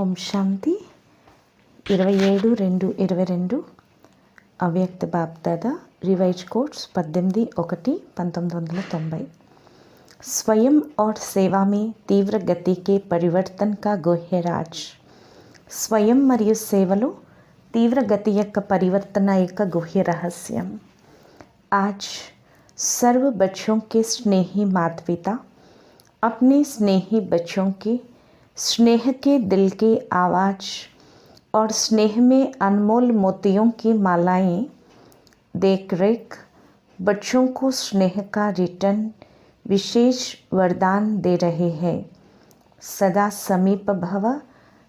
ఓం శాంతి 27/2/22 अव्यक्त बाप दादा रिवाइज कोर्स 18/1/1990। स्वयं और सेवा में तीव्र गति के परिवर्तन का गुह्य राज। स्वयं మరియు సేవలో తీవ్ర గతి యొక్క పరివర్తన యొక్క గుహ్య రహస్యం। आज सर्व बच्चों के स्नेही माता पिता अपने स्नेही बच्चों के स्नेह के दिल की आवाज़ और स्नेह में अनमोल मोतियों की मालाएं देख रेख बच्चों को स्नेह का रिटर्न विशेष वरदान दे रहे हैं। सदा समीप भव,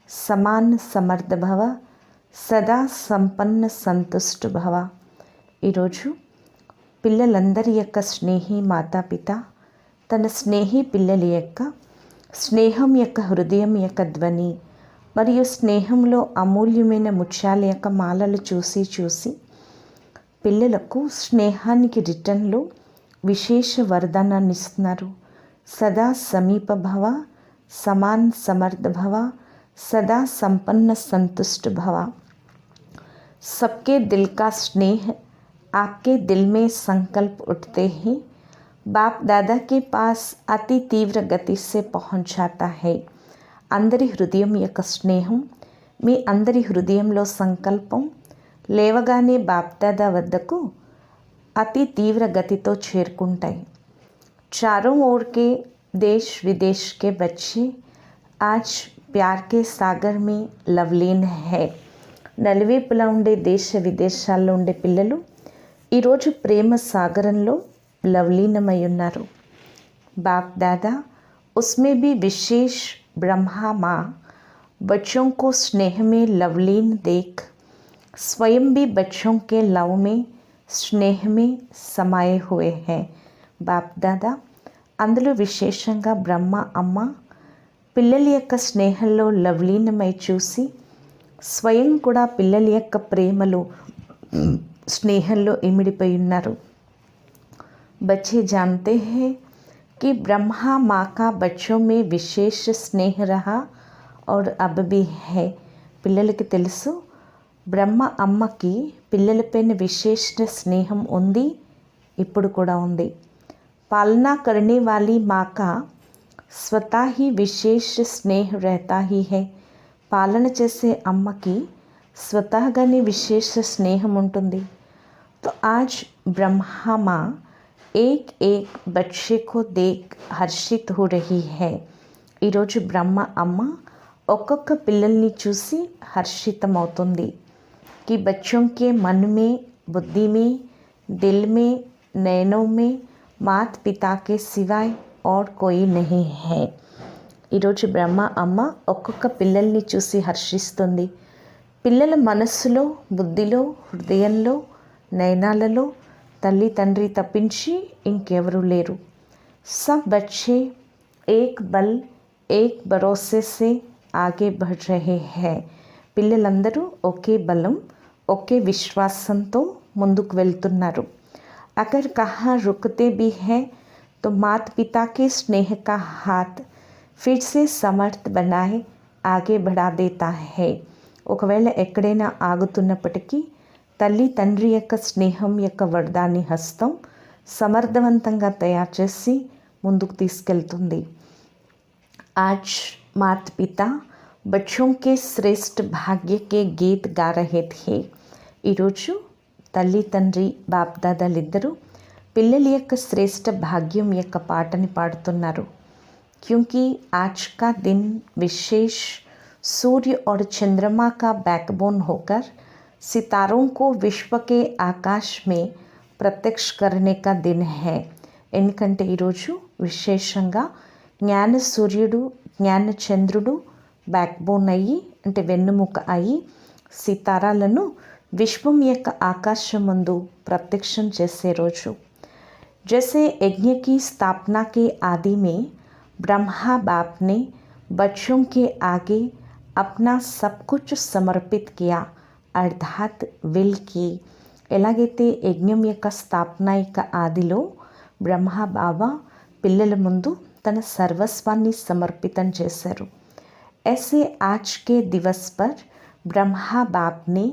समान समर्थ भव, सदा संपन्न संतुष्ट भव। ఈరోజు పిల్లలందరి యొక్క స్నేహి మాతాపిత తన స్నేహి పిల్లల యొక్క స్నేహం యొక్క హృదయం యొక్క ధ్వని మరియు స్నేహంలో అమూల్యమైన ముత్యాల యొక్క మాలలు చూసి పిల్లలకు స్నేహానికి రిటర్న్లో విశేష వరదానాన్ని ఇస్తున్నారు। సదా సమీప భవ, సమాన్ సమర్థ భవ, సదా సంపన్న సంతుష్ట భవ। सबके दिल का स्नेह आपके दिल में संकल्प उठते ही बाप दादा के पास अति तीव्र गति से पहुंच जाता है। अंदरी हृदय యొక్క స్నేహం మీ అందరి హృదయంలో సంకల్పం లేవగానే బాప్ దాదా వద్దకు అతి తీవ్ర గతితో చేరుకుంటాయి। चारों ओर के देश विदेश के बच्चे आज प्यार के सागर में लवलीन है। నలువైపులా ఉండే దేశ విదేశాల్లో ఉండే పిల్లలు ఈరోజు ప్రేమ సాగరంలో లవలీనమై ఉన్నారు। बाप दादा उसमें भी विशेष ब्रह्मा माँ बच्चों को स्नेह में लवलीन देख स्वयं भी बच्चों के लव में स्नेह में समाये हुए हैं। बाप दादा అందులో విశేషంగా బ్రహ్మ అమ్మ పిల్లల యొక్క స్నేహంలో లవలీనమై చూసి స్వయం కూడా పిల్లల యొక్క ప్రేమలో స్నేహంలో ఇమిడిపోయి ఉన్నారు। बच्चे जानते हैं कि ब्रह्मा माँ का बच्चों में विशेष स्नेह रहा और अब भी है। పిల్లలకి తెలుసు బ్రహ్మ అమ్మకి పిల్లలపైన విశేష స్నేహం ఉంది, ఇప్పుడు కూడా ఉంది। पालना करने वाली माँ का स्वतः ही विशेष स्नेह रहता ही है। పాలన చేసే అమ్మకి స్వతహాగానే విశేష స్నేహం ఉంటుంది। तो आज ब्रह्मा माँ एक एक बच्चे को देख हर्षित हो रही है। ఈరోజు బ్రహ్మ అమ్మ ఒక్కొక్క పిల్లల్ని చూసి హర్షితమవుతుంది। कि बच्चों के मन में, बुद्धि में, दिल में, नयनों में माता पिता के सिवाय और कोई नहीं है। ఈరోజు బ్రహ్మ అమ్మ ఒక్కొక్క పిల్లల్ని చూసి హర్షిస్తుంది। పిల్లల మనస్సులో, బుద్ధిలో, హృదయంలో, నయనాలలో తల్లి తండ్రి తప్పించి ఇంకెవరూ లేరు। सब बच्चे एक बल एक भरोसे से आगे बढ़ रहे हैं। పిల్లలందరూ ఒకే బలం ఒకే విశ్వాసంతో ముందుకు వెళ్తున్నారు। अगर कहाँ रुकते भी हैं तो माता पिता के स्नेह का हाथ फिर से समर्थ बनाए आगे बढ़ा देता है। ఒకవేళ ఎక్కడైనా ఆగుతున్నప్పటికీ తల్లి తండ్రి యొక్క స్నేహం యొక్క వరదాని హస్తం సమర్థవంతంగా తయారు చేసి ముందుకు తీసుకెళ్తుంది। आज माता पिता बच्चों के श्रेष्ठ भाग्य के गीत गा रहे थे। ఈరోజు తల్లి తండ్రి బాప్ దాదాలిద్దరూ పిల్లల యొక్క శ్రేష్ఠ భాగ్యం యొక్క పాటని పాడుతున్నారు। क्योंकि आज का दिन विशेष सूर्य और चंद्रमा का बैकबोन होकर सितारों को विश्व के आकाश में प्रत्यक्ष करने का दिन है। ఎందుకంటే ఈరోజు విశేషంగా జ్ఞాన సూర్యుడు జ్ఞాన చంద్రుడు బ్యాక్బోన్ అయ్యి అంటే వెన్నుముక అయ్యి సితారాలను విశ్వం యొక్క ఆకాశం ముందు ప్రత్యక్షం చేసే రోజు। जैसे यज्ञ की स्थापना के आदि में ब्रह्मा बाप ने बच्चों के आगे अपना सब कुछ समर्पित किया अर्थात विल की। ఎలాగైతే యజ్ఞం యొక్క స్థాపన యొక్క ఆదిలో బ్రహ్మ బాబా పిల్లల ముందు తన సర్వస్వాన్ని సమర్పితం చేశారు। ऐसे आज के दिवस पर ब्रह्मा बाप ने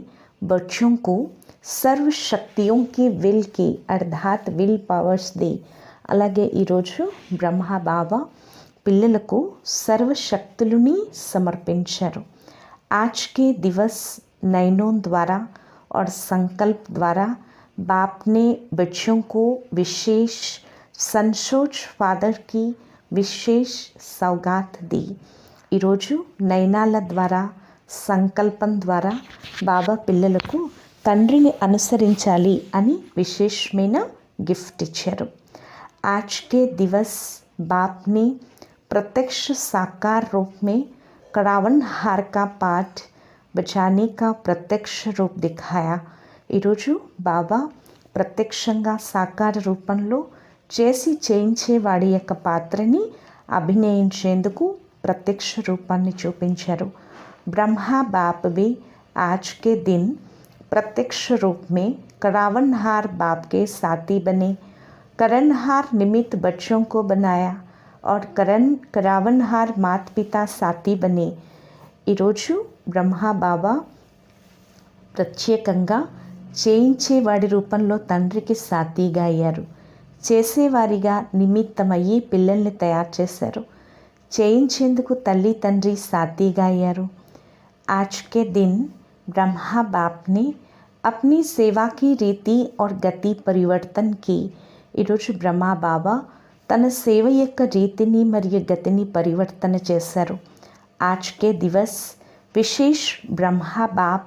बच्चों को सर्व शक्तियों की విల్ కి అర్థాత్ విల్ పవర్స్ ది. అలాగే ఈరోజు బ్రహ్మ బాబా పిల్లలకు సర్వశక్తులని సమర్పించారు. आज के दिवस नयनों द्वारा और संकल्प द्वारा बाप ने बच्चों को विशेष संशोच फादर की विशेष सौगात दी. ఈరోజు నయనాల ద్వారా సంకల్పం ద్వారా బాబా పిల్లలకు తండ్రిని అనుసరించాలి అని విశేషమైన గిఫ్ట్ ఇచ్చారు. आज के दिवस बाप ने प्रत्यक्ष साकार रूप में कड़ावन हार का पाठ बचाने का प्रत्यक्ष रूप दिखाया. ఈరోజు బాబా ప్రత్యక్షంగా సాకార రూపంలో చేసి చేయించేవాడి యొక్క పాత్రని అభినయించేందుకు ప్రత్యక్ష రూపాన్ని చూపించారు. ब्रह्मा बाप भी आज के दिन प्रत्यक्ष रूप में करावनहार बाप के साथी बने. करणहार निमित्त बच्चों को बनाया और करावनहार माता पिता साथी बने. ఈరోజు బ్రహ్మా బాబా ప్రత్యేకంగా చేయించేవాడి రూపంలో తండ్రికి సాథీగా అయ్యారు. చేసేవారిగా నిమిత్తమయ్యి పిల్లల్ని తయారు చేశారు. చేయించేందుకు తల్లి తండ్రి సాథీగా అయ్యారు. आज के दिन ब्रह्मा बाप ने अपनी सेवा की रीति और गति परिवर्तन की. ఈరోజు బ్రహ్మా బాబా తన సేవ యొక్క రీతిని మరియు గతిని పరివర్తన చేశారు. आज के दिवस विशेष ब्रह्मा बाप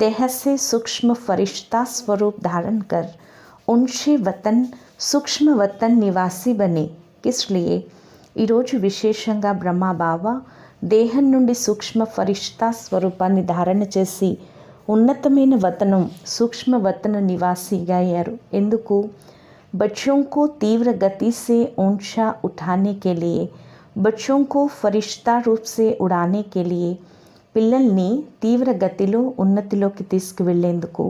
देह से सूक्ष्म फरिश्ता स्वरूप धारण कर उनसे वतन सूक्ष्म वतन निवासी बने. इसलिए ఈరోజు విశేషంగా బ్రహ్మా బాబా దేహం నుండి సూక్ష్మ ఫరిష్తా స్వరూపాన్ని ధారణ చేసి ఉన్నతమైన వతనం సూక్ష్మ వతన నివాసిగా అయ్యారు. ఎందుకు? बच्चों को तीव्र गति से ऊंचा उठाने के लिए, बच्चों को फरिश्ता रूप से उड़ाने के लिए, పిల్లల్ని తీవ్ర గతిలో ఉన్నతిలోకి తీసుకువెళ్ళేందుకు,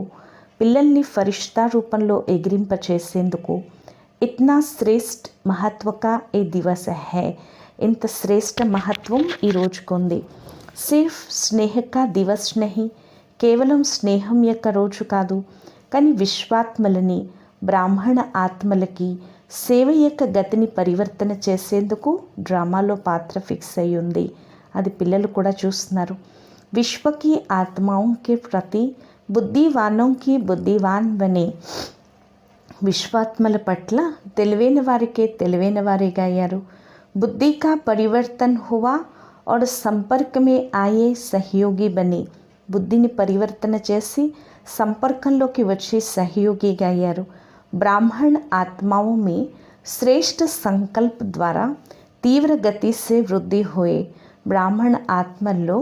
పిల్లల్ని ఫరిష్తా రూపంలో ఎగిరింపచేసేందుకు. इतना श्रेष्ठ महत्व का ये दिवस है. ఇంత శ్రేష్ఠ మహత్వం ఈ రోజుకు ఉంది. సిర్ఫ్ స్నేహ కా దివస్ నహి, కేవలం స్నేహం యొక్క రోజు కాదు, కానీ విశ్వాత్మలని బ్రాహ్మణ ఆత్మలకి సేవ యొక్క గతిని పరివర్తన చేసేందుకు డ్రామాలో పాత్ర ఫిక్స్ అయి ఉంది. అది పిల్లలు కూడా చూస్తున్నారు. విశ్వకి ఆత్మాओं के प्रति బుద్ధివానों की బుద్ధివాన్ బనే. విశ్వాత్మల పట్ల తెలివైన వారికే తెలివైన వారిగా అయ్యారు. बुद्धि का परिवर्तन हुआ और संपर्क में आए सहयोगी बने. బుద్ధిని పరివర్తన చేసి సంపర్కంలోకి వచ్చి సహయోగిగా అయ్యారు. ब्राह्मण आत्माओं में श्रेष्ठ संकल्प द्वारा तीव्र गति से वृद्धि हुए. బ్రాహ్మణ ఆత్మల్లో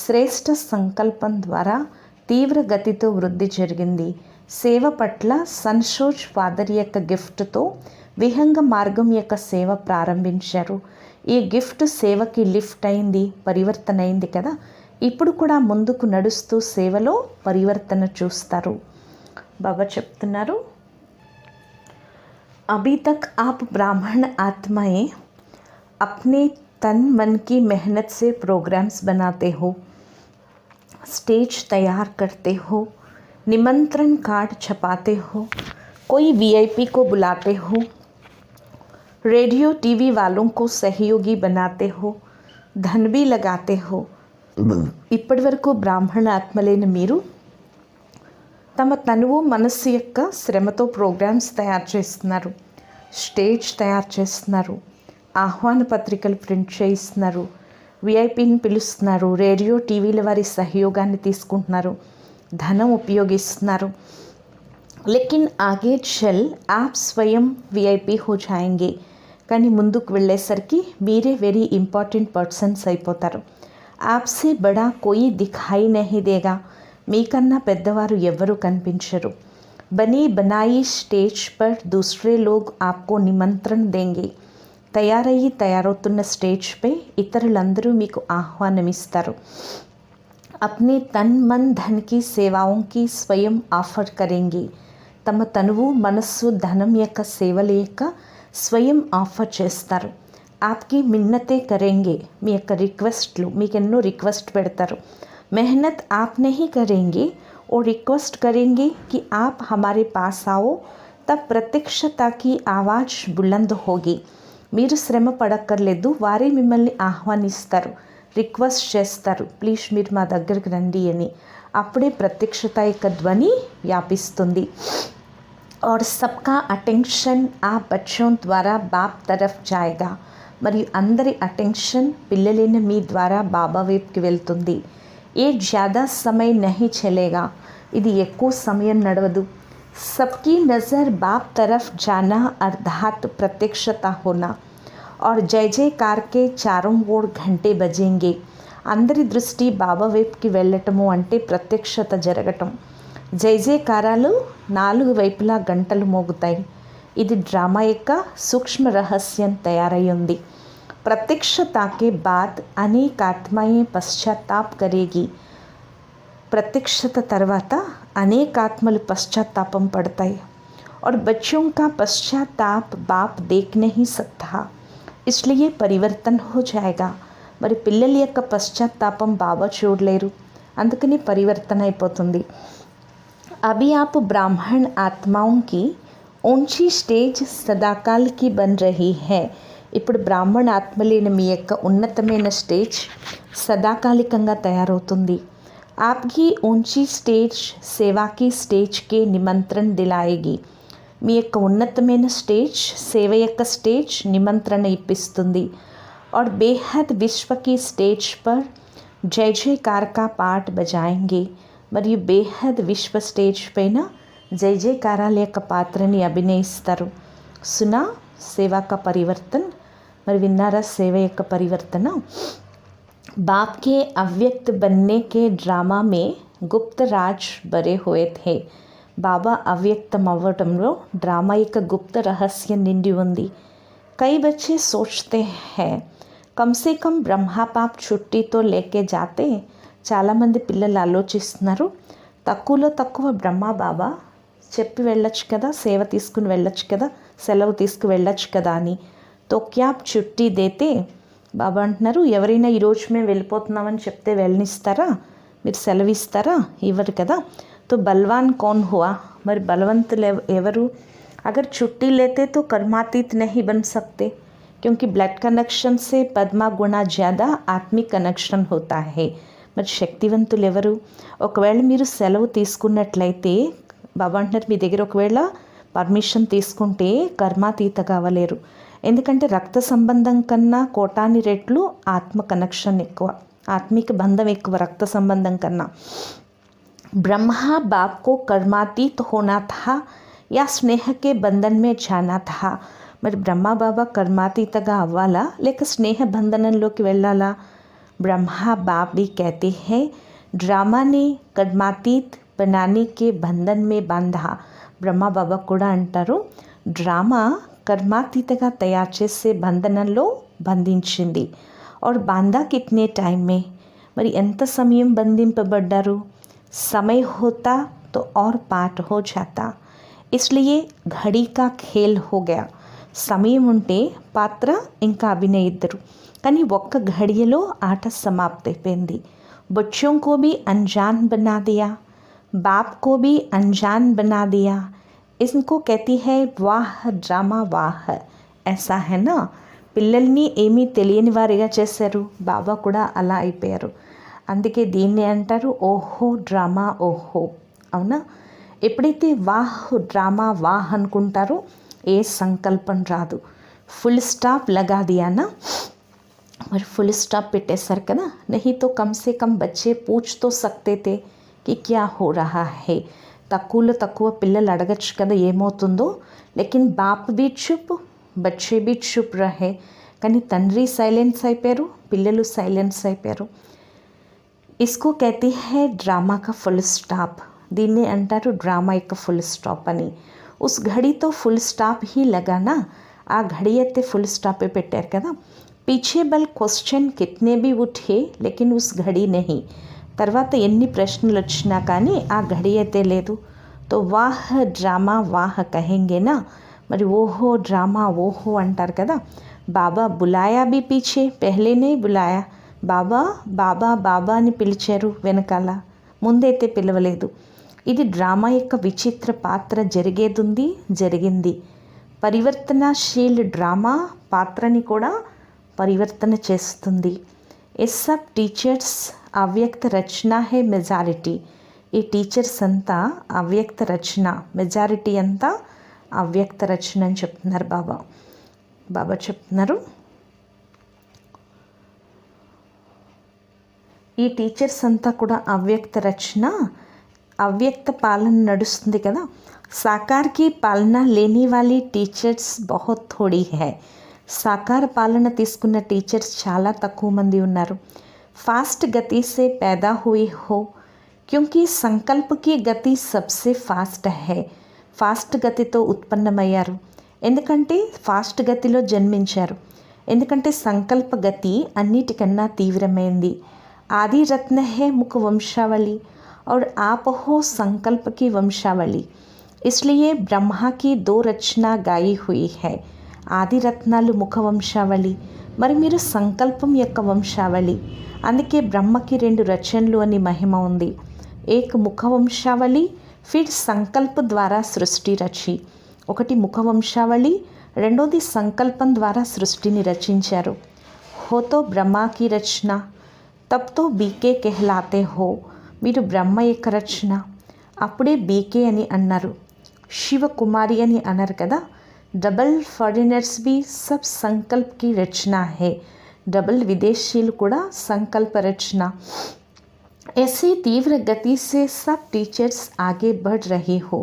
శ్రేష్ఠ సంకల్పం ద్వారా తీవ్ర గతితో వృద్ధి జరిగింది. సేవ పట్ల సన్షోజ్ ఫాదర్ యొక్క గిఫ్ట్తో విహంగ మార్గం యొక్క సేవ ప్రారంభించారు. ఈ గిఫ్ట్ సేవకి లిఫ్ట్ అయింది, పరివర్తన అయింది కదా. ఇప్పుడు కూడా ముందుకు నడుస్తూ సేవలో పరివర్తన చూస్తారు. బాబా చెప్తున్నారు, अभी तक आप ब्राह्मण आत्माएं अपने तन मन की मेहनत से प्रोग्राम्स बनाते हो, स्टेज तैयार करते हो, निमंत्रण कार्ड छपाते हो, कोई वीआईपी को बुलाते हो, रेडियो टीवी वालों को सहयोगी बनाते हो, धन भी लगाते हो. ఇప్పటి వరకు బ్రాహ్మణ ఆత్మలైన మీరు తమ తనువు మనస్సు యొక్క శ్రమతో ప్రోగ్రామ్స్ తయారు చేస్తున్నారు, స్టేజ్ తయారు చేస్తున్నారు, ఆహ్వాన పత్రికలు ప్రింట్ చేయిస్తున్నారు, విఐపిని పిలుస్తున్నారు, రేడియో టీవీల వారి సహయోగాన్ని తీసుకుంటున్నారు, ధనం ఉపయోగిస్తున్నారు. లేకిన్ ఆగే చల్ ఆప్ స్వయం విఐపి హో జాయేంగే. కానీ ముందుకు వెళ్ళేసరికి మీరే వెరీ ఇంపార్టెంట్ పర్సన్స్ అయిపోతారు. ఆప్సే బడా కోయి దిఖాయి నహీ దేగా. మీకన్నా పెద్దవారు ఎవ్వరూ కనిపించరు. బనీ బనాయి స్టేజ్ పర్ దూసరే లోగ్ ఆప్కో నిమంత్రణ దేంగే. తయారవుతున్న స్టేజ్పై ఇతరులందరూ మీకు ఆహ్వానం ఇస్తారు. అప్నే తన్ మన్ ధన్ కి సేవాओं की స్వయం ఆఫర్ కరేంగే. తమ తనువు మనస్సు ధనం యొక్క సేవల యొక్క స్వయం ఆఫర్ చేస్తారు. आपकी मिन्नतें करेंगे, మీ యొక్క రిక్వెస్ట్లు, మీకు ఎన్నో రిక్వెస్ట్ పెడతారు. मेहनत आप नहीं करेंगे और रिक्वेस्ट करेंगे कि आप हमारे पास आओ, तब प्रत्यक्षता की आवाज़ बुलंद होगी. మీరు శ్రమ పడక్కర్లేదు, వారే మిమ్మల్ని ఆహ్వానిస్తారు, రిక్వెస్ట్ చేస్తారు, ప్లీజ్ మీరు మా దగ్గరికి రండి అని. అప్పుడే ప్రత్యక్షత యొక్క ధ్వని వ్యాపిస్తుంది. और सबका अटेंशन आप बच्चों द्वारा बाप तरफ जाएगा. మరియు అందరి అటెన్షన్ పిల్లలైన మీ ద్వారా బాబా వైపుకి వెళ్తుంది. ఏ ज़्यादा समय नहीं चलेगा, ఇది ఎక్కువ సమయం నడవదు. सबकी नज़र बाप तरफ जाना अर्थात प्रत्यक्षता होना. और जय जयकार के चारों ओर घंटे बजेंगे. అందరి దృష్టి బాబా వైపుకి వెళ్ళటము అంటే ప్రత్యక్షత జరగటం. జై జయకారాలు 4 వైపులా గంటలు మోగుతాయి. ఇది డ్రామా యొక్క సూక్ష్మ రహస్యం తయారై ఉంది. प्रत्यक्षता के बाद अनेक आत्माएं पश्चाताप करेगी. प्रत्यक्षता తర్వాత అనేక ఆత్మలు పశ్చాత్తాపం పడతాయి. और बच्चों का पश्चाताप बाप देख नहीं सकता, इसलिए परिवर्तन हो जाएगा. మరి పిల్లల యొక్క పశ్చాత్తాపం బాబా చూడలేరు, అందుకని పరివర్తన అయిపోతుంది. अभी आप ब्राह्मण आत्माओं की ऊंची स्टेज सदाकाल की बन रही है. ఇప్పుడు బ్రాహ్మణ ఆత్మలైన మీ యొక్క ఉన్నతమైన స్టేజ్ సదాకాలికంగా తయారవుతుంది. आपकी ऊंची स्टेज सेवा की स्टेज के निमंत्रण दिलाएगी. మీ యొక్క ఉన్నతమైన స్టేజ్ సేవ యొక్క స్టేజ్ నిమంత్రణ ఇప్పిస్తుంది. और बेहद विश्व की स्टेज पर जय जयकार का पाठ बजाएंगे. మరియు బేహద్ విశ్వ స్టేజ్ పైన జై జయకారాల యొక్క పాత్రని అభినయిస్తారు. సునా సేవా కా పరివర్తన్, మరి విన్నారా సేవ యొక్క పరివర్తన. बाप के अव्यक्त बनने के ड्रामा में गुप्त राज भरे हुए थे. బాబా అవ్యక్తం అవ్వటంలో డ్రామా యొక్క గుప్త రహస్యం నిండి ఉంది. कई बच्चे सोचते हैं कम से कम ब्रह्मा बाप छुट्टी तो लेके जाते. చాలామంది పిల్లలు ఆలోచిస్తున్నారు, తక్కువలో తక్కువ బ్రహ్మా బాబా చెప్పి వెళ్ళొచ్చు కదా, సేవ తీసుకుని వెళ్ళొచ్చు కదా, సెలవు తీసుకు వెళ్ళొచ్చు కదా అని. తో క్యా ఆప్ చుట్టి దేతే. బాబా అంటున్నారు, ఎవరైనా ఈరోజు మేము వెళ్ళిపోతున్నామని చెప్తే వెళ్ళనిస్తారా, మీరు సెలవు ఇస్తారా, ఇవ్వరు కదా. తో బల్వాన్ కౌన్ హువా, మరి బలవంతులు ఎవరు. అగర్ చుట్టి లేతే తో కర్మాతీత్ నహీ బన్ సక్తే, क्योंकि ब्लड कनेक्शन से पद्मा गुना ज़्यादा आत्मिक कनेक्शन होता है. మరి శక్తివంతులు ఎవరు. ఒకవేళ మీరు సెలవు తీసుకున్నట్లయితే బాబా అంటున్నారు, మీ దగ్గర ఒకవేళ పర్మిషన్ తీసుకుంటే కర్మాతీత కావలేరు. ఎందుకంటే రక్త సంబంధం కన్నా కోటాని రెట్లు ఆత్మ కనెక్షన్ ఎక్కువ, ఆత్మిక బంధం ఎక్కువ రక్త సంబంధం కన్నా. ब्रह्मा बाप को कर्मातीत होना था या स्नेह के बंधन में जाना था. మరి బ్రహ్మా బాబా కర్మాతీతగా అవ్వాలా లేక స్నేహ బంధనంలోకి వెళ్ళాలా. ब्रह्मा बाप भी कहते हैं ड्रामा ने कर्मातीत बनाने के बंधन में बांधा. బ్రహ్మా బాబా కూడా అంటారు, డ్రామా కర్మాతీతగా తయారు చేసే బంధనంలో బంధించింది. और बांधा कितने टाइम में, మరి ఎంత సమయం బంధింపబడ్డారు. समय होता तो और पाठ हो जाता, इसलिए घड़ी का खेल हो गया. సమయం ఉంటే పాత్ర ఇంకా అభినయ ఇద్దరు, కానీ ఒక్క ఘడియలో ఆట సమాప్తి అయిపోయింది. बच्चों को भी अनजान बना दिया, बाप को भी अनजान बना दिया. इनको कहती है वाह ड्रामा वाह. ऐसा है ना. పిల్లల్ని ఏమీ తెలియని వారిగా చేశారు, బాబా కూడా అలా అయిపోయారు. అందుకే దీన్ని అంటారు ఓహో డ్రామా ఓహో. అవునా. ఎప్పుడైతే వాహ్ డ్రామా వాహ్ అనుకుంటారో ఏ సంకల్పం రాదు. ఫుల్ స్టాప్ లగా దియానా, మరి ఫుల్ స్టాప్ పెట్టేశారు కదా. నహీ తో కమ్ సే కమ్ బచ్చే పూచ్ తో సక్తే తే కి క్యా హో రహా హే. తక్కువలో తక్కువ పిల్లలు అడగచ్చు కదా ఏమవుతుందో. లేకిన్ బాప్ బీ చుప్ బచ్చే బీ చుప్ రహే. కానీ తండ్రి సైలెన్స్ అయిపోయారు, పిల్లలు సైలెన్స్ అయిపోయారు. इसको कहती है ड्रामा का फुल स्टॉप. దీన్ని అంటారు డ్రామా యొక్క ఫుల్ స్టాప్ అని. ఉస్ ఘడితో ఫుల్ స్టాప్ హీ లగానా, ఆ ఘడి అయితే ఫుల్ స్టాపే పెట్టారు కదా. పీछे बल क्वेश्चन कितने भी उठे लेकिन उस घड़ी नहीं. తర్వాత ఎన్ని ప్రశ్నలు వచ్చినా కానీ ఆ ఘడి అయితే లేదు. తో వాహ్ డ్రామా వాహ్ కహెంగేనా, మరి ఓహో డ్రామా ఓహో అంటారు కదా. బాబా బులాయా బి పీछे, పహలేనే బులాయా. బాబా బాబా బాబా అని పిలిచారు వెనకాల, ముందైతే పిలవలేదు. ఇది డ్రామా యొక్క విచిత్ర పాత్ర జరిగింది. పరివర్తనశీల్ డ్రామా పాత్రని కూడా పరివర్తన చేస్తుంది. ఏ సబ్ టీచర్స్ అవ్యక్త రచన హే మెజారిటీ. ఈ టీచర్స్ అంతా అవ్యక్త రచన, మెజారిటీ అంతా అవ్యక్త రచన అని చెప్తున్నారు బాబా చెప్తున్నారు. ఈ టీచర్స్ అంతా కూడా అవ్యక్త రచన, అవ్యక్త పాలన నడుస్తుంది కదా. సాకార్ की పాలన లేని वाली టీచర్స్ बहुत थोड़ी है. సాకార పాలన తీసుకున్న టీచర్స్ చాలా తక్కువ మంది ఉన్నారు. फास्ट गति से पैदा हुई हो, क्योंकि संकल्प की गति सबसे फास्ट है. ఫాస్ట్ గతితో ఉత్పన్నమయ్యారు, ఎందుకంటే ఫాస్ట్ గతిలో జన్మించారు, ఎందుకంటే సంకల్ప గతి అన్నిటికన్నా తీవ్రమైంది. आदि रत्न है मुख वंशावली और आप हो संकल्प की वंशावली. इसलिए ब्रह्मा की 2 रचना गाई हुई है. ఆది రత్నాలు ముఖ వంశావళి, మరి మీరు సంకల్పం యొక్క వంశావళి. అందుకే బ్రహ్మకి 2 రచనలు అని మహిమ ఉంది. ఏక్ ముఖ వంశావళి, ఫిర్ సంకల్ప ద్వారా సృష్టి రచి. ఒకటి ముఖ వంశావళి, రెండోది సంకల్పం ద్వారా సృష్టిని రచించారు. హోతో బ్రహ్మాకి రచన, తబ్ తో బీకే కెహ్లాతే హో. మీరు బ్రహ్మ యొక్క రచన, అప్పుడే బీకే అని అన్నారు. శివకుమారి అని అన్నారు కదా. డబల్ ఫారినర్స్ भी सब संकल्प की रचना है. डबल विदेशीలు కూడా సంకల్ప రచన. ऐसे तीव्र गति से सब टीचर्स आगे बढ़ रहे हो.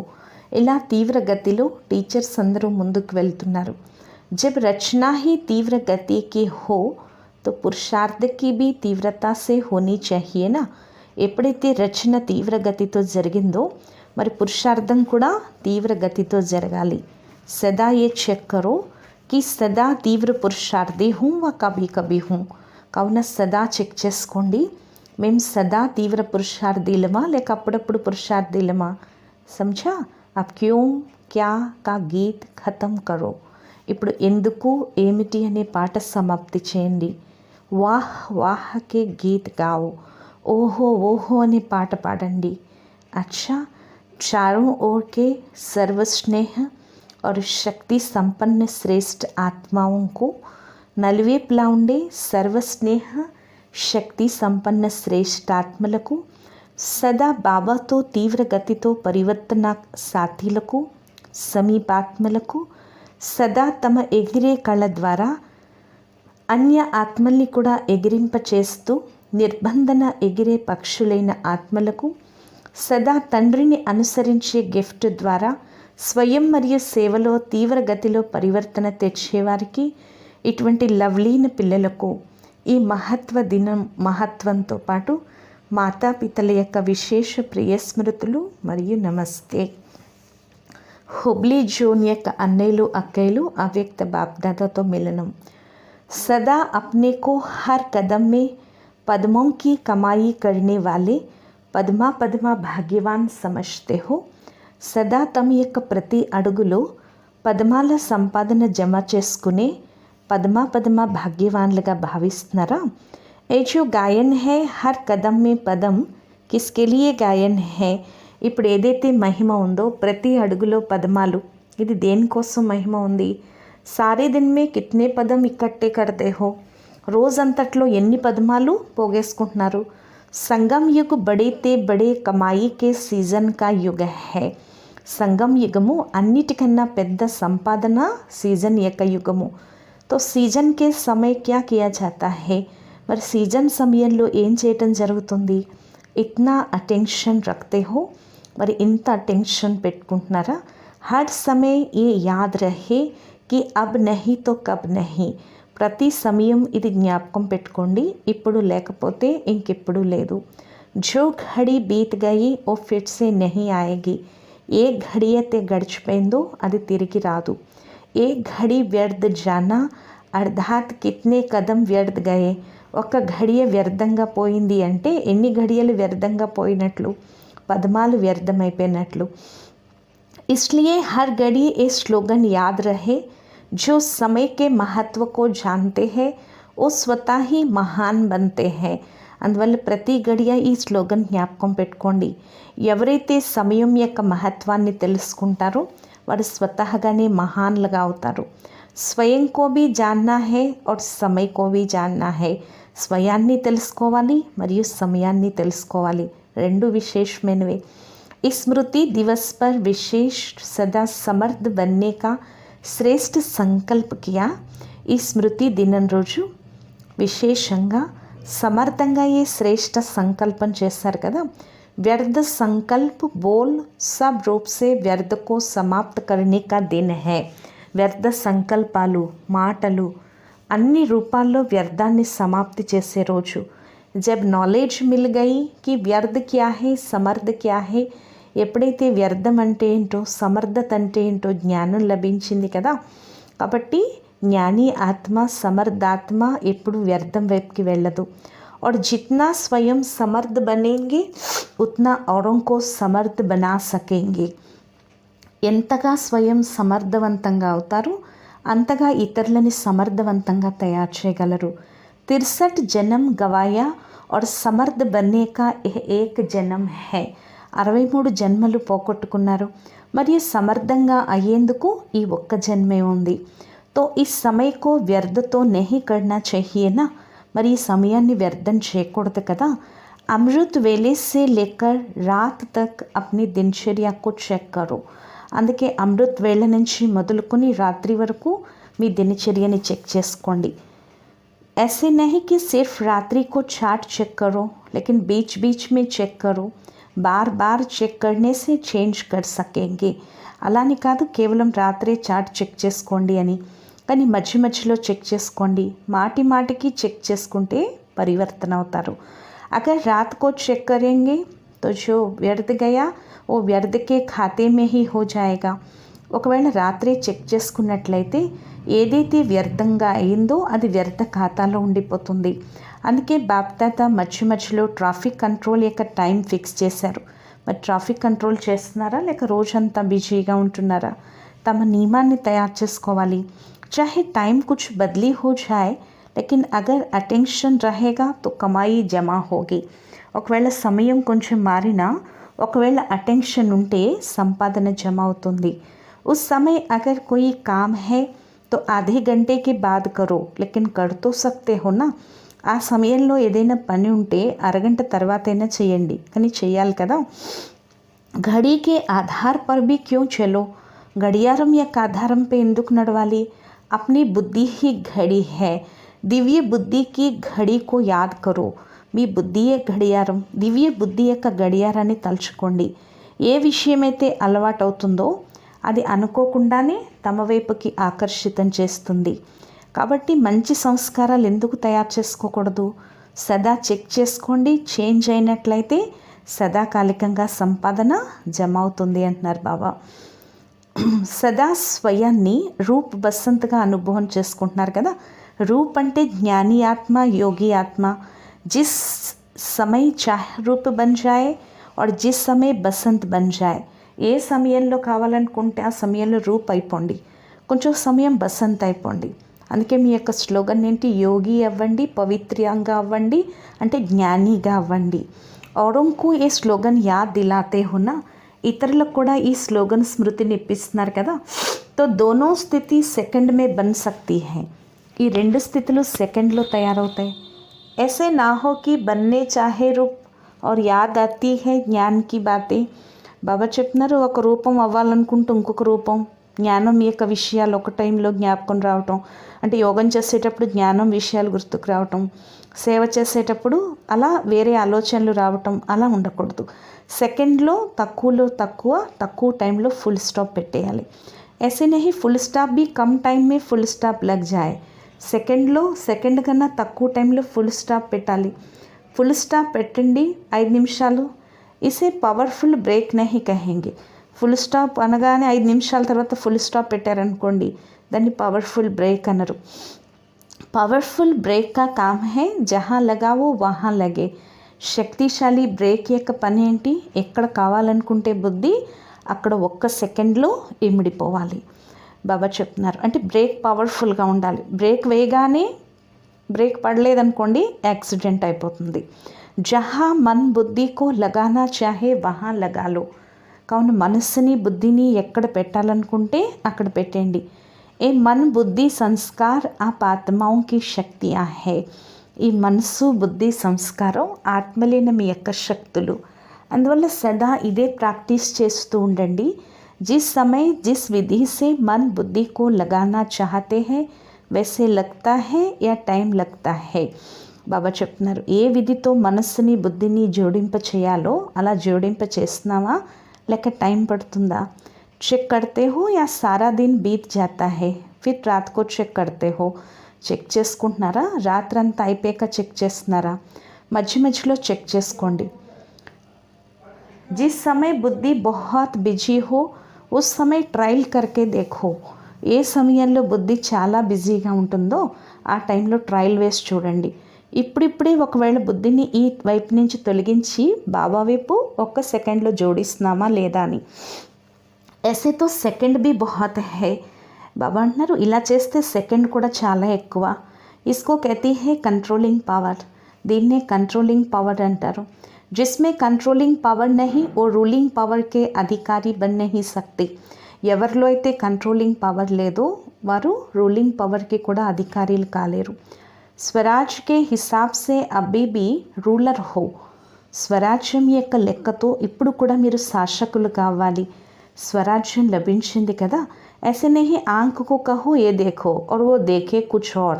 ఇలా తీవ్ర గతిలో టీచర్స్ అందరూ ముందుకు వెళ్తున్నారు. जब रचना ही तीव्र गति की हो तो पुरुषार्थ की भी तीव्रता से होनी चाहिए ना. ఎప్పుడైతే రచన తీవ్ర గతితో జరిగిందో మరి పురుషార్థం కూడా తీవ్ర గతితో జరగాలి. सदा ये चेक करो कि सदा తీవ్ర పురుషార్థి हूँ व कभी कभी हूँ. కావున సదా చెక్ చేసుకోండి, మేము సదా తీవ్ర పురుషార్థీలమా లేక అప్పుడప్పుడు పురుషార్థీలమా. సమझा. अब क्यों क्या का गीत ఖతం కరో. ఇప్పుడు ఎందుకు ఏమిటి అనే పాట సమాప్తి చేయండి. వాహ్ వాహ్ కే గీత్ గాओ. ఓహో ఓహో అనే పాట పాడండి. अच्छा, चारों ओर के सर्वस्नेह और शक्ति संपन्न श्रेष्ठ आत्माओं को నలువైపులా ఉండే సర్వస్నేహ శక్తి సంపన్న శ్రేష్ఠాత్మలకు, సదా బాబాతో తీవ్ర గతితో పరివర్తన సాథీలకు, సమీపాత్మలకు, సదా తమ ఎగిరే కళ ద్వారా అన్య ఆత్మల్ని కూడా ఎగిరింపచేస్తూ నిర్బంధన ఎగిరే పక్షులైన ఆత్మలకు, సదా తండ్రిని అనుసరించే గిఫ్ట్ ద్వారా స్వయం మరియు సేవలో తీవ్ర గతిలో పరివర్తన తెచ్చేవారికి, ఇటువంటి లవ్లీన పిల్లలకు ఈ మహత్వ దినం మహత్వంతో పాటు మాతాపితల యొక్క విశేష ప్రియ స్మృతులు మరియు నమస్తే. హుబ్లీ జోన్ యొక్క అన్నయ్యలు అక్కయ్యలు అవ్యక్త బాప్దాదాతో మిలనం. సదా అప్నే కో హర్ కదమ్ మే పద్మోं की कमाई करने वाले పద్మా పద్మా భాగ్యవాన్ సమజ్తే హో. సదా తమ యొక్క ప్రతి అడుగులో పద్మాల సంపాదన జమ చేసుకునే పద్మా పద్మా భాగ్యవాన్లుగా భావిస్తున్నారా. ఏ జో గాయన్ హై హర్ కదమ్ మే పదం కిస్కే లియే గాయన్ హై. ఇప్పుడు ఏదైతే మహిమ ఉందో ప్రతి అడుగులో పద్మాలు, ఇది దేనికోసం మహిమ ఉంది. సారే దిన్ మే కిత్నే పదం ఇక్కట్టే కర్తే హో. రోజంతట్లో ఎన్ని పద్మాలు పోగేసుకుంటున్నారు. సంగం యుగ్ బడేతే బడే కమాయి కే సీజన్ కా యుగ హై. సంగం యుగము అన్నిటికన్నా పెద్ద సంపాదన సీజన్ యొక్క యుగము. తో సీజన్ కే సమయ క్యా కియా జాతా హై. మరి సీజన్ సమయంలో ఏం చేయటం జరుగుతుంది. ఇట్నా అటెన్షన్ రఖతే హో. మరి ఇంత అటెన్షన్ పెట్టుకుంటున్నారా. హర్ సమయ ఏ యాద్ రహే కి అబ్ నహీ తో కబ్ నహీ. ప్రతి సమయం ఇది జ్ఞాపకం పెట్టుకోండి, ఇప్పుడు లేకపోతే ఇంకెప్పుడు లేదు. జో ఘడి బీత్ గయి ఓ ఫిర్ సే నహీ ఆయేగి. ఏ ఘడి అయితే గడిచిపోయిందో అది తిరిగి రాదు. ఏ ఘడి వ్యర్థ జానా అర్థాత్ కిత్నే కదం వ్యర్థ గయే. ఒక ఘడియ వ్యర్థంగా పోయింది అంటే ఎన్ని ఘడియలు వ్యర్థంగా పోయినట్లు, పద్మాలు వ్యర్థమైపోయినట్లు. इसलिए हर घड़ी ये स्लोगन याद रहे, जो समय के महत्व को जानते हैं वो स्वतः ही महान बनते हैं. అందువల్ల ప్రతి గడియ ఈ స్లోగన్ జ్ఞాపకం పెట్టుకోండి. ఎవరైతే సమయం యొక్క మహత్వాన్ని తెలుసుకుంటారో వారు స్వతహాగానే మహాన్లుగా అవుతారు. స్వయం కో భీ జాన్నా హై और समय को भी जानना है. స్వయాన్ని తెలుసుకోవాలి మరియు సమయాన్ని తెలుసుకోవాలి, రెండు విశేషమైనవి. इस स्मृति दिवस पर विशेष सदा समर्थ बनने का श्रेष्ठ संकल्प किया. ఈ స్మృతి దినం రోజు విశేషంగా సమర్థంగా ఈ శ్రేష్ఠ సంకల్పం చేశారు కదా. व्यर्थ संकल्प बोल सब रूप से व्यर्थ को समाप्त करने का दिन है. వ్యర్థ సంకల్పాలు మాటలు అన్ని రూపాల్లో వ్యర్థాన్ని సమాప్తి చేసే రోజు. జబ్ నాలెడ్జ్ మిల్ గయి కి వ్యర్థ క్యా హై సమర్థ క్యా హై, ఎప్పుడైతే వ్యర్థం అంటే ఏంటో సమర్థత అంటే ఏంటో జ్ఞానం లభించింది కదా. కాబట్టి జ్ఞాని ఆత్మ సమర్థాత్మ ఎప్పుడు వ్యర్థం వైపుకి వెళ్ళదు. और जितना स्वयं समर्थ बनेंगे उतना औरों को समर्थ बना सकेंगे. ఎంతగా స్వయం సమర్థవంతంగా అవుతారో అంతగా ఇతరులని సమర్థవంతంగా తయారు చేయగలరు. 63 జన్మ గవాయా और समर्थ बनने का एक जन्म है. 63 జన్మలు పోగొట్టుకున్నారు మరియు సమర్థంగా అయ్యేందుకు ఈ ఒక్క జన్మే ఉంది. तो इस समय को व्यर्थ तो नहीं करना चाहिए ना. మరి ఈ సమయాన్ని వ్యర్థం చేయకూడదు కదా. అమృత్ వేలే సే లేకర్ రాత్ తక్ అప్ని దినచర్య కో చెక్ కరో. అందుకే అమృత్ వేళ నుంచి మొదలుకొని రాత్రి వరకు మీ దినచర్యని చెక్ చేసుకోండి. ऐसे नहीं कि सिर्फ रात्रि को चार्ट चेक करो, लेकिन बीच बीच में चेक करो. बार बार चेक करने से चेंज कर सकेंगे. అలాని కాదు కేవలం రాత్రే చార్ట్ చెక్ చేసుకోండి అని, కానీ మధ్య మధ్యలో చెక్ చేసుకోండి. మాటి మాటికి చెక్ చేసుకుంటే పరివర్తన అవుతారు. अगर रात को चेक करेंगे तो जो व्यर्थ गया वो व्यर्थ के खाते में ही हो जाएगा. ఒకవేళ రాత్రే చెక్ చేసుకున్నట్లయితే ఏదైతే వ్యర్థంగా అయిందో అది వ్యర్థ ఖాతాలో ఉండిపోతుంది. అందుకే బాప్దాత మధ్య మధ్యలో ట్రాఫిక్ కంట్రోల్ యొక్క టైం ఫిక్స్ చేశారు. మరి ట్రాఫిక్ కంట్రోల్ చేస్తున్నారా లేక రోజంతా బిజీగా ఉంటున్నారా? తమ నియమాన్ని తయారు చేసుకోవాలి. चाहे टाइम कुछ बदली हो जाए लेकिन अगर अटेंशन रहेगा तो कमाई जमा होगी. ఒకవేళ సమయం కొంచెం మారినా ఒకవేళ అటెన్షన్ ఉంటే సంపాదన జమ అవుతుంది. उस समय अगर कोई काम है तो आधे घंटे के बाद करो, लेकिन कर तो सकते हो ना. ఆ సమయంలో ఏదైనా పని ఉంటే అరగంట తర్వాతైనా చేయండి, కానీ చేయాలి కదా. घड़ी के आधार पर भी क्यों चलो. గడియారం యొక్క ఆధారంపై ఎందుకు నడవాలి? अपनी बुद्धि ही घड़ी है. दिव्य बुद्धि की घड़ी को याद करो. మీ బుద్ధియే గడియారం. దివ్య బుద్ధి యొక్క గడియారాన్ని తలుచుకోండి. ఏ విషయమైతే అలవాటు అవుతుందో అది అనుకోకుండానే తమ వైపుకి ఆకర్షితం చేస్తుంది. కాబట్టి మంచి సంస్కారాలు ఎందుకు తయారు చేసుకోకూడదు? సదా చెక్ చేసుకోండి. చేంజ్ అయినట్లయితే సదాకాలికంగా సంపాదన జమ అవుతుంది అంటున్నారు బాబా. సదా స్వయాన్ని రూప్ బసంత్గా అనుభవం చేసుకుంటున్నారు కదా. రూప్ అంటే జ్ఞాని ఆత్మ, యోగి ఆత్మ. జిస్ సమయ చాహే రూప్ బన్ జాయే और जिस समय బసంత్ బన్ జాయే. ఏ సమయంలో కావాలనుకుంటే ఆ సమయంలో రూప్ అయిపోండి, కొంచెం సమయం బసంత్ అయిపోండి. అందుకే మీ యొక్క స్లోగన్ ఏంటి? యోగి అవ్వండి, పవిత్రంగా అవ్వండి, అంటే జ్ఞానిగా అవ్వండి. औरों को ये स्लोगन याद दिलाते हो ना. ఇతరులకు కూడా ఈ స్లోగన్ స్మృతిని ఇప్పిస్తున్నారు కదా. తో దోనో స్థితి సెకండ్ మే బన్ సక్తి హై. ఈ రెండు స్థితులు సెకండ్లో తయారవుతాయి. ऐसे ना हो कि बनने चाहे रूप और याद आती है ज्ञान की बातें. బాబా చెప్తున్నారు, ఒక రూపం అవ్వాలనుకుంటూ ఇంకొక రూపం, జ్ఞానం యొక్క విషయాలు ఒక టైంలో జ్ఞాపకం రావటం, అంటే యోగం చేసేటప్పుడు జ్ఞానం విషయాలు గుర్తుకు రావటం, సేవ చేసేటప్పుడు అలా వేరే ఆలోచనలు రావటం, అలా ఉండకూడదు. సెకండ్లో తక్కువలో తక్కువ టైంలో ఫుల్ స్టాప్ పెట్టేయాలి. ऐसे नहीं फुल स्टॉप भी कम टाइम में फुल स्टॉप लग जाए. సెకండ్ కన్నా తక్కువ టైంలో ఫుల్ స్టాప్ పెట్టాలి. ఫుల్ స్టాప్ పెట్టండి 5 నిమిషాలు. ఇసే పవర్ఫుల్ బ్రేక్ నహీ కహెంగే. ఫుల్ స్టాప్ అనగానే 5 నిమిషాల తర్వాత ఫుల్ స్టాప్ పెట్టారనుకోండి, దాన్ని పవర్ఫుల్ బ్రేక్ అన్నారు. పవర్ఫుల్ బ్రేక్ కా కామ్ హై జహా లగావో వహా లగే. శక్తిశాలి బ్రేక్ యొక్క పని ఏంటి? ఎక్కడ కావాలనుకుంటే బుద్ధి అక్కడ ఒక్క సెకండ్లో ఇమిడిపోవాలి. బాబా చెప్తున్నారు. అంటే బ్రేక్ పవర్ఫుల్గా ఉండాలి. బ్రేక్ వేయగానే బ్రేక్ పడలేదనుకోండి యాక్సిడెంట్ అయిపోతుంది. జహా మన్ బుద్ధికో లగానా చాహే వహా లగాలో. కావున మనస్సుని బుద్ధిని ఎక్కడ పెట్టాలనుకుంటే అక్కడ పెట్టండి. ఏ మన్ బుద్ధి సంస్కార్ ఆప్ ఆత్మాओं की శక్తియా హై. ఈ మనస్సు బుద్ధి సంస్కారం ఆత్మలైన మీ యొక్క శక్తులు. అందువల్ల సదా ఇదే ప్రాక్టీస్ చేస్తూ ఉండండి. जिस समय जिस विधि से मन बुद्धि को लगाना चाहते हैं वैसे लगता है या टाइम लगता है. బాబా చెప్తున్నారు, ఏ విధితో మనస్సుని బుద్ధిని జోడింప చేయాలో అలా జోడింప చేస్తున్నావా లేక టైం పడుతుందా. చెక్ करते हो या सारा दिन बीत जाता है फिर रात को చెక్ करते हो. చెక్ చేసుకుంటున్నారా, రాత్రంతా అయిపోయాక చెక్ చేస్తున్నారా, మధ్య మధ్యలో చెక్ చేసుకోండి. जिस समय बुद्धि बहुत बिजी हो उस समय ట్రయల్ करके देखो. ఏ సమయంలో బుద్ధి చాలా బిజీగా ఉంటుందో ఆ టైంలో ట్రయల్ వేసి చూడండి. ఇప్పుడిప్పుడే ఒకవేళ బుద్ధిని ఈ వైపు నుంచి తొలగించి బాబా వైపు ఒక్క సెకండ్లో జోడిస్తున్నామా లేదా అని. ऐसे तो సెకండ్ भी बहुत है. బాబా అంటున్నారు ఇలా చేస్తే సెకండ్ కూడా చాలా ఎక్కువ. इसको कहती है कंट्रोलिंग पावर. దీన్నే కంట్రోలింగ్ పవర్ అంటారు. जिसमें कंट्रोलिंग पावर नहीं वो रूलिंग पावर के अधिकारी बन नहीं सकते. ఎవరిలో అయితే కంట్రోలింగ్ పవర్ లేదో వారు రూలింగ్ పవర్కి కూడా అధికారులు కాలేరు. స్వరాజ్ కే హిసాబ్ సే అబ్బీ బీ రూలర్ హో. స్వరాజ్యం యొక్క లెక్కతో ఇప్పుడు కూడా మీరు శాసకులు కావాలి. స్వరాజ్యం లభించింది కదా. ऐसे नहीं आंख को कहो ये देखो और वो देखे कुछ और.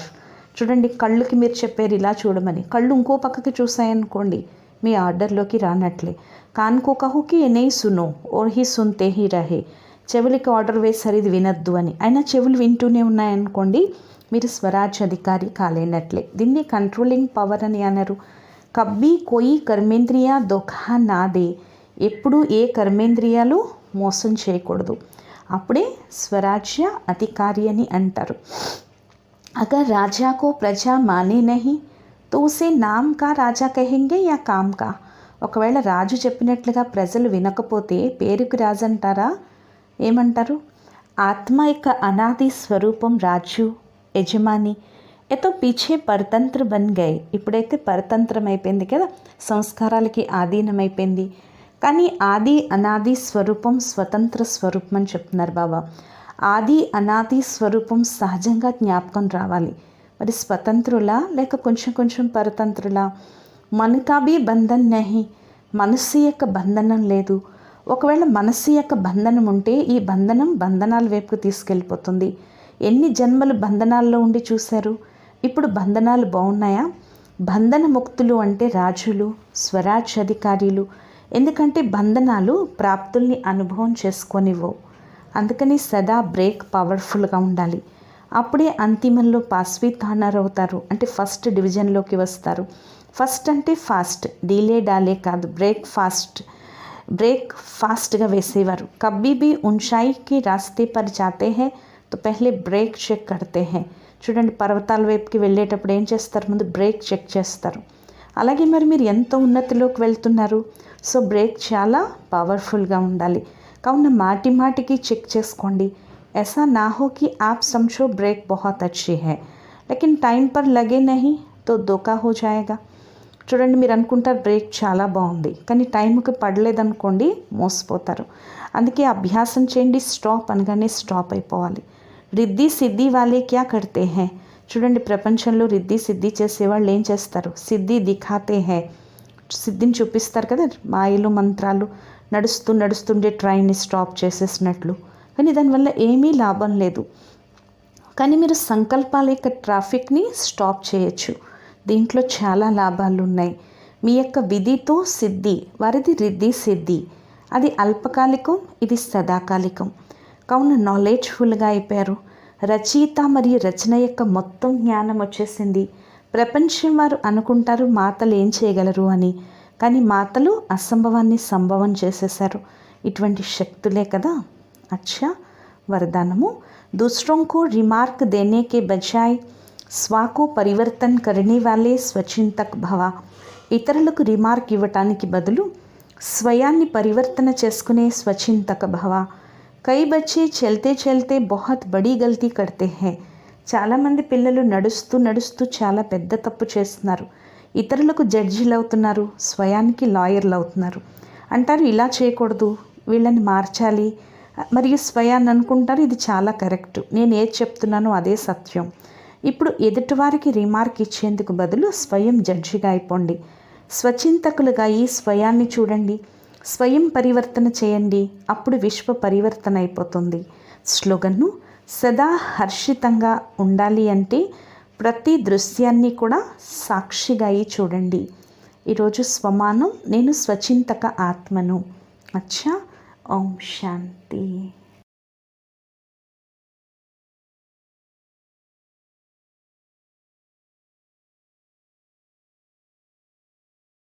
చూడండి, కళ్ళుకి మీరు చెప్పారు ఇలా చూడమని, కళ్ళు ఇంకో పక్కకి చూసాయనుకోండి మీ ఆర్డర్లోకి రానట్లే. కాన్కో కహో కి ఏ నహీ సునో ఓర్ హీ సున్తే హీ రహే. చెవులకి ఆర్డర్ వేసారు ఇది వినద్దు అని, అయినా చెవులు వింటూనే ఉన్నాయనుకోండి మీరు స్వరాజ్య అధికారి కాలేనట్లే. దీన్ని కంట్రోలింగ్ పవర్ అని అన్నారు. కబ్బీ కోయి కర్మేంద్రియా దోఖా నాదే. ఎప్పుడు ఏ కర్మేంద్రియాలు మోసం చేయకూడదు, అప్పుడే స్వరాజ్య అధికారి అని అంటారు. అగర్ రాజా కో ప్రజా మానే నహీ తో ఉసే నామ్ కా రాజా కహెంగే యా కామ్ కా. ఒకవేళ రాజు చెప్పినట్లుగా ప్రజలు వినకపోతే పేరుకి రాజు అంటారా, ఏమంటారు? ఆత్మ యొక్క అనాది స్వరూపం రాజు యజమాని. ఏతో పీछे పరతంత్ర బన్ గయే. ఇప్పుడైతే పరతంత్రం అయిపోయింది కదా, సంస్కారాలకి ఆధీనమైపోయింది. కానీ ఆది అనాది స్వరూపం స్వతంత్ర స్వరూపం అని చెప్తున్నారు బాబా. ఆది అనాది స్వరూపం సహజంగా జ్ఞాపకం రావాలి. మరి స్వతంత్రులా లేక కొంచెం కొంచెం పరతంత్రులా? మనకాబీ బంధన్ నహి. మనస్సు యొక్క బంధనం లేదు. ఒకవేళ మనస్సు యొక్క బంధనం ఉంటే ఈ బంధనం బంధనాల వైపుకు తీసుకెళ్ళిపోతుంది. ఎన్ని జన్మలు బంధనాల్లో ఉండి చూశారు, ఇప్పుడు బంధనాలు బాగున్నాయా? బంధన ముక్తులు అంటే రాజులు, స్వరాజ్య అధికారులు. ఎందుకంటే బంధనాలు ప్రాప్తుల్ని అనుభవం చేసుకొనివ్వవు. అందుకని సదా బ్రేక్ పవర్ఫుల్గా ఉండాలి. అప్పుడే అంతిమంలో పాస్వీ థానర్ అవుతారు, అంటే ఫస్ట్ డివిజన్లోకి వస్తారు. ఫస్ట్ అంటే ఫాస్ట్, డీలే డాలే కాదు, బ్రేక్ ఫాస్ట్గా వేసేవారు. కబ్బీ భీ ఊంచాయికి రాస్తే పర్ జాతే హై తో పెహ్లే బ్రేక్ చెక్ కర్తే హై. చూడండి, పర్వతాల వైపుకి వెళ్ళేటప్పుడు ఏం చేస్తారు, ముందు బ్రేక్ చెక్ చేస్తారు. అలాగే మరి మీరు ఎంతో ఉన్నతిలోకి వెళ్తున్నారు, సో బ్రేక్ చాలా పవర్ఫుల్గా ఉండాలి. కావున మాటి మాటికి చెక్ చేసుకోండి. ऐसा ना हो कि आप समझो ब्रेक बहुत अच्छी है लेकिन टाइम पर लगे नहीं तो धोखा हो जाएगा. చూడండి, మీరు అనుకుంటారు బ్రేక్ చాలా బాగుంది, కానీ టైంకి పడలేదనుకోండి మోసపోతారు. అందుకే అభ్యాసం చేయండి, స్టాప్ అనగానే స్టాప్ అయిపోవాలి. రిద్ధి సిద్ధి వాళ్ళే క్యా కర్తే హై. చూడండి, ప్రపంచంలో రిద్ధి సిద్ధి చేసేవాళ్ళు ఏం చేస్తారు, సిద్ధి దిఖాతే హై. సిద్ధిని చూపిస్తారు కదా, మాయలు మంత్రాలు, నడుస్తుండే ట్రైన్ని స్టాప్ చేసేసినట్లు. కానీ దానివల్ల ఏమీ లాభం లేదు. కానీ మీరు సంకల్పాల యొక్క ట్రాఫిక్ని స్టాప్ చేయొచ్చు. దీంట్లో చాలా లాభాలు ఉన్నాయి. మీ యొక్క విధితో సిద్ధి, వారిది రిద్ధి సిద్ధి, అది అల్పకాలికం, ఇది సదాకాలికం. కావున నాలెడ్జ్ఫుల్గా అయిపోయారు. రచయిత మరియు రచన యొక్క మొత్తం జ్ఞానం వచ్చేసింది. ప్రపంచం వారు అనుకుంటారు మాతలు ఏం చేయగలరు అని, కానీ మాతలు అసంభవాన్ని సంభవం చేసేశారు. ఇటువంటి శక్తులే కదా. अच्छा वरदानमु दूसरों को रिमार्क देने के बजाय स्व को परिवर्तन करने वाले स्वचिंतक भव. ఇతరులకు రిమార్క్ ఇవ్వటానికి బదులు స్వయాన్ని పరివర్తన చేసుకునే స్వచింతక భవ. కై బచ్చే చల్తే చల్తే బహుత్ బడీ గల్తీ కర్తే హై. చాలామంది పిల్లలు నడుస్తూ నడుస్తూ చాలా పెద్ద తప్పు చేస్తున్నారు. ఇతరులకు జడ్జిలు అవుతున్నారు, స్వయానికి లాయర్లు అవుతున్నారు. అంటారు ఇలా చేయకూడదు, వీళ్ళని మార్చాలి, మరియు స్వయాన్ని అనుకుంటారు ఇది చాలా కరెక్ట్, నేను ఏది చెప్తున్నానో అదే సత్యం. ఇప్పుడు ఎదుటివారికి రిమార్క్ ఇచ్చేందుకు బదులు స్వయం జడ్జిగా అయిపోండి. స్వచింతకులుగా ఈ స్వయాన్ని చూడండి, స్వయం పరివర్తన చేయండి. అప్పుడు విశ్వ పరివర్తన అయిపోతుంది. స్లోగన్ను సదా హర్షితంగా ఉండాలి అంటే ప్రతి దృశ్యాన్ని కూడా సాక్షిగా అయి చూడండి. ఈరోజు స్వమానం, నేను స్వచింతక ఆత్మను. అచ్చా, ఓం శాంతి.